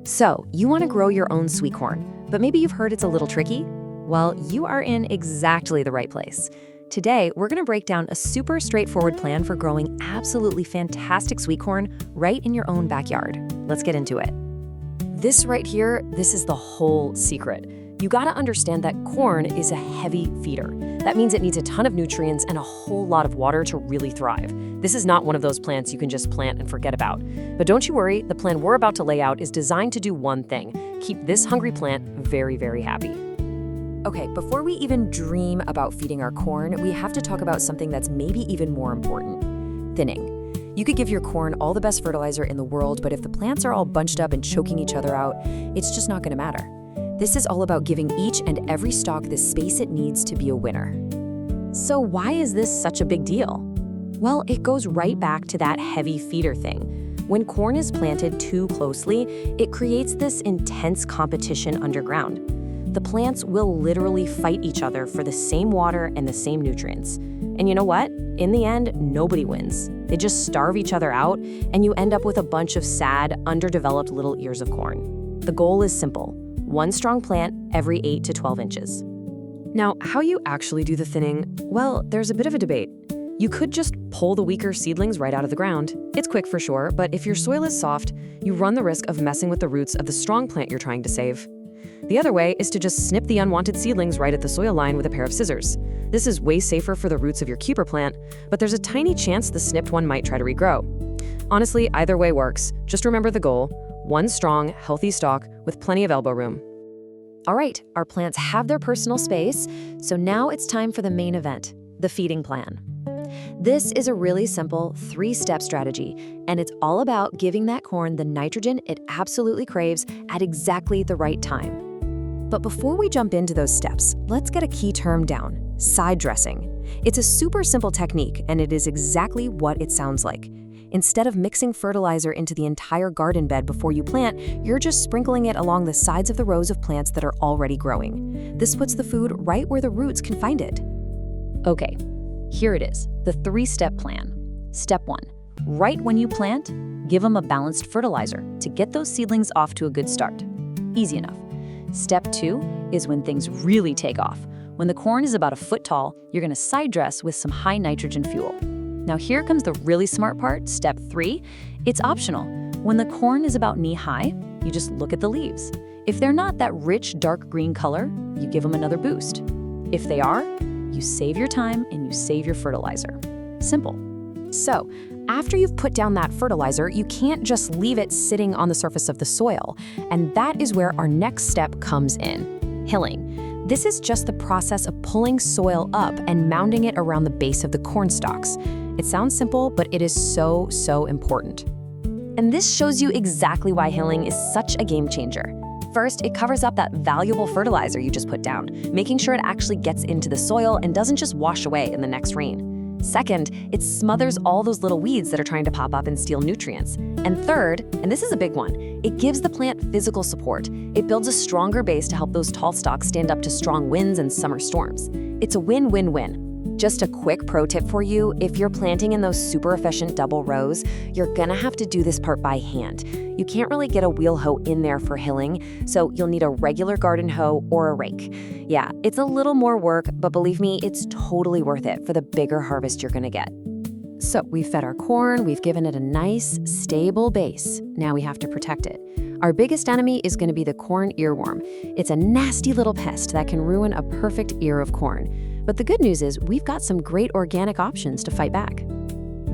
So, you want to grow your own sweet corn, but maybe you've heard it's a little tricky? Well, you are in exactly the right place. Today, we're going to break down a super straightforward plan for growing absolutely fantastic sweet corn right in your own backyard. Let's get into it. This right here, this is the whole secret. You gotta understand that corn is a heavy feeder. That means it needs a ton of nutrients and a whole lot of water to really thrive. This is not one of those plants you can just plant and forget about. But don't you worry, the plan we're about to lay out is designed to do one thing: keep this hungry plant very, very happy. Okay, before we even dream about feeding our corn, we have to talk about something that's maybe even more important: thinning. You could give your corn all the best fertilizer in the world, but if the plants are all bunched up and choking each other out, it's just not gonna matter. This is all about giving each and every stalk the space it needs to be a winner. So why is this such a big deal? Well, it goes right back to that heavy feeder thing. When corn is planted too closely, it creates this intense competition underground. The plants will literally fight each other for the same water and the same nutrients. And you know what? In the end, nobody wins. They just starve each other out, and you end up with a bunch of sad, underdeveloped little ears of corn. The goal is simple: one strong plant every 8 to 12 inches. Now, how you actually do the thinning, well, there's a bit of a debate. You could just pull the weaker seedlings right out of the ground. It's quick for sure, but if your soil is soft, you run the risk of messing with the roots of the strong plant you're trying to save. The other way is to just snip the unwanted seedlings right at the soil line with a pair of scissors. This is way safer for the roots of your keeper plant, but there's a tiny chance the snipped one might try to regrow. Honestly, either way works. Just remember the goal: one strong, healthy stalk with plenty of elbow room. All right, our plants have their personal space, so now it's time for the main event: the feeding plan. This is a really simple 3-step strategy, and it's all about giving that corn the nitrogen it absolutely craves at exactly the right time. But before we jump into those steps, let's get a key term down: side dressing. It's a super simple technique, and it is exactly what it sounds like. Instead of mixing fertilizer into the entire garden bed before you plant, you're just sprinkling it along the sides of the rows of plants that are already growing. This puts the food right where the roots can find it. Okay, here it is, the 3-step plan. Step 1, right when you plant, give them a balanced fertilizer to get those seedlings off to a good start. Easy enough. Step 2 is when things really take off. When the corn is about a foot tall, you're gonna side dress with some high nitrogen fuel. Now here comes the really smart part, step 3. It's optional. When the corn is about knee-high, you just look at the leaves. If they're not that rich, dark green color, you give them another boost. If they are, you save your time and you save your fertilizer. Simple. So, after you've put down that fertilizer, you can't just leave it sitting on the surface of the soil. And that is where our next step comes in: hilling. This is just the process of pulling soil up and mounding it around the base of the corn stalks. It sounds simple, but it is so, so important. And this shows you exactly why hilling is such a game changer. First, it covers up that valuable fertilizer you just put down, making sure it actually gets into the soil and doesn't just wash away in the next rain. Second, it smothers all those little weeds that are trying to pop up and steal nutrients. And third, and this is a big one, it gives the plant physical support. It builds a stronger base to help those tall stalks stand up to strong winds and summer storms. It's a win-win-win. Just a quick pro tip for you: if you're planting in those super efficient double rows, you're gonna have to do this part by hand. You can't really get a wheel hoe in there for hilling, so you'll need a regular garden hoe or a rake. Yeah, it's a little more work, but believe me, it's totally worth it for the bigger harvest you're gonna get. So we've fed our corn, we've given it a nice, stable base. Now we have to protect it. Our biggest enemy is gonna be the corn earworm. It's a nasty little pest that can ruin a perfect ear of corn. But the good news is we've got some great organic options to fight back.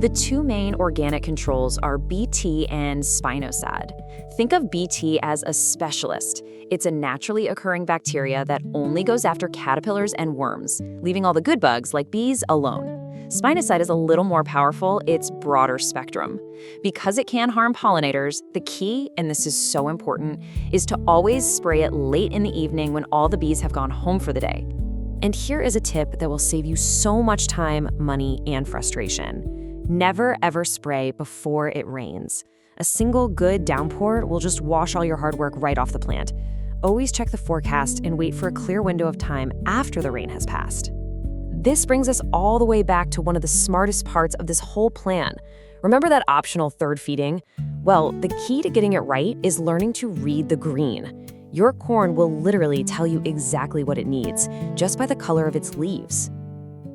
The 2 main organic controls are Bt and spinosad. Think of Bt as a specialist. It's a naturally occurring bacteria that only goes after caterpillars and worms, leaving all the good bugs like bees alone. Spinosad is a little more powerful, it's broader spectrum. Because it can harm pollinators, the key, and this is so important, is to always spray it late in the evening when all the bees have gone home for the day. And here is a tip that will save you so much time, money, and frustration. Never ever spray before it rains. A single good downpour will just wash all your hard work right off the plant. Always check the forecast and wait for a clear window of time after the rain has passed. This brings us all the way back to one of the smartest parts of this whole plan. Remember that optional third feeding? Well, the key to getting it right is learning to read the green. Your corn will literally tell you exactly what it needs, just by the color of its leaves.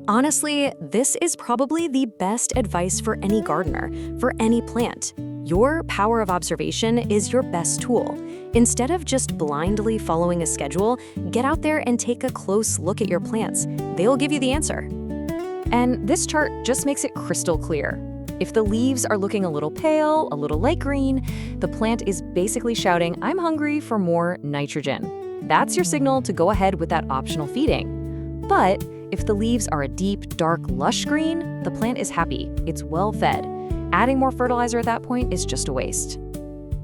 Honestly, this is probably the best advice for any gardener, for any plant. Your power of observation is your best tool. Instead of just blindly following a schedule, get out there and take a close look at your plants. They'll give you the answer. And this chart just makes it crystal clear. If the leaves are looking a little pale, a little light green, the plant is basically shouting, "I'm hungry for more nitrogen." That's your signal to go ahead with that optional feeding. But if the leaves are a deep, dark, lush green, the plant is happy. It's well fed. Adding more fertilizer at that point is just a waste.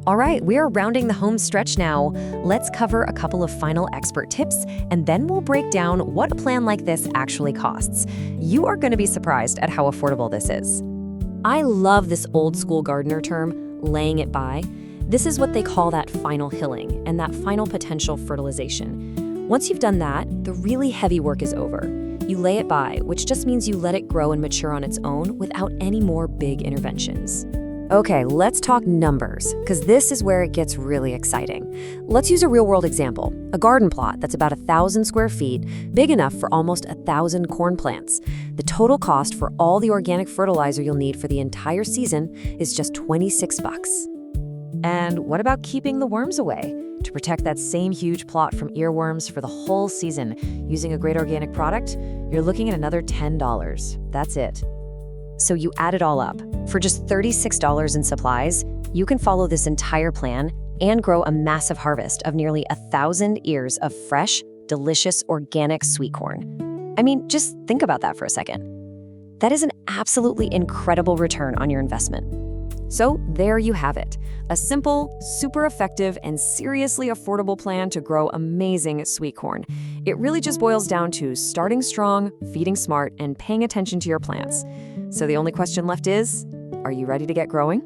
All right, we are rounding the home stretch now. Let's cover a couple of final expert tips, and then we'll break down what a plan like this actually costs. You are going to be surprised at how affordable this is. I love this old school gardener term, laying it by. This is what they call that final hilling and that final potential fertilization. Once you've done that, the really heavy work is over. You lay it by, which just means you let it grow and mature on its own without any more big interventions. Okay, let's talk numbers, because this is where it gets really exciting. Let's use a real-world example, a garden plot that's about 1,000 square feet, big enough for almost 1,000 corn plants. The total cost for all the organic fertilizer you'll need for the entire season is just $26. And what about keeping the worms away? To protect that same huge plot from earworms for the whole season using a great organic product, you're looking at another $10. That's it. So you add it all up. For just $36 in supplies, you can follow this entire plan and grow a massive harvest of nearly 1,000 ears of fresh, delicious, organic sweet corn. I mean, just think about that for a second. That is an absolutely incredible return on your investment. So there you have it, a simple, super effective, and seriously affordable plan to grow amazing sweet corn. It really just boils down to starting strong, feeding smart, and paying attention to your plants. So the only question left is, are you ready to get growing?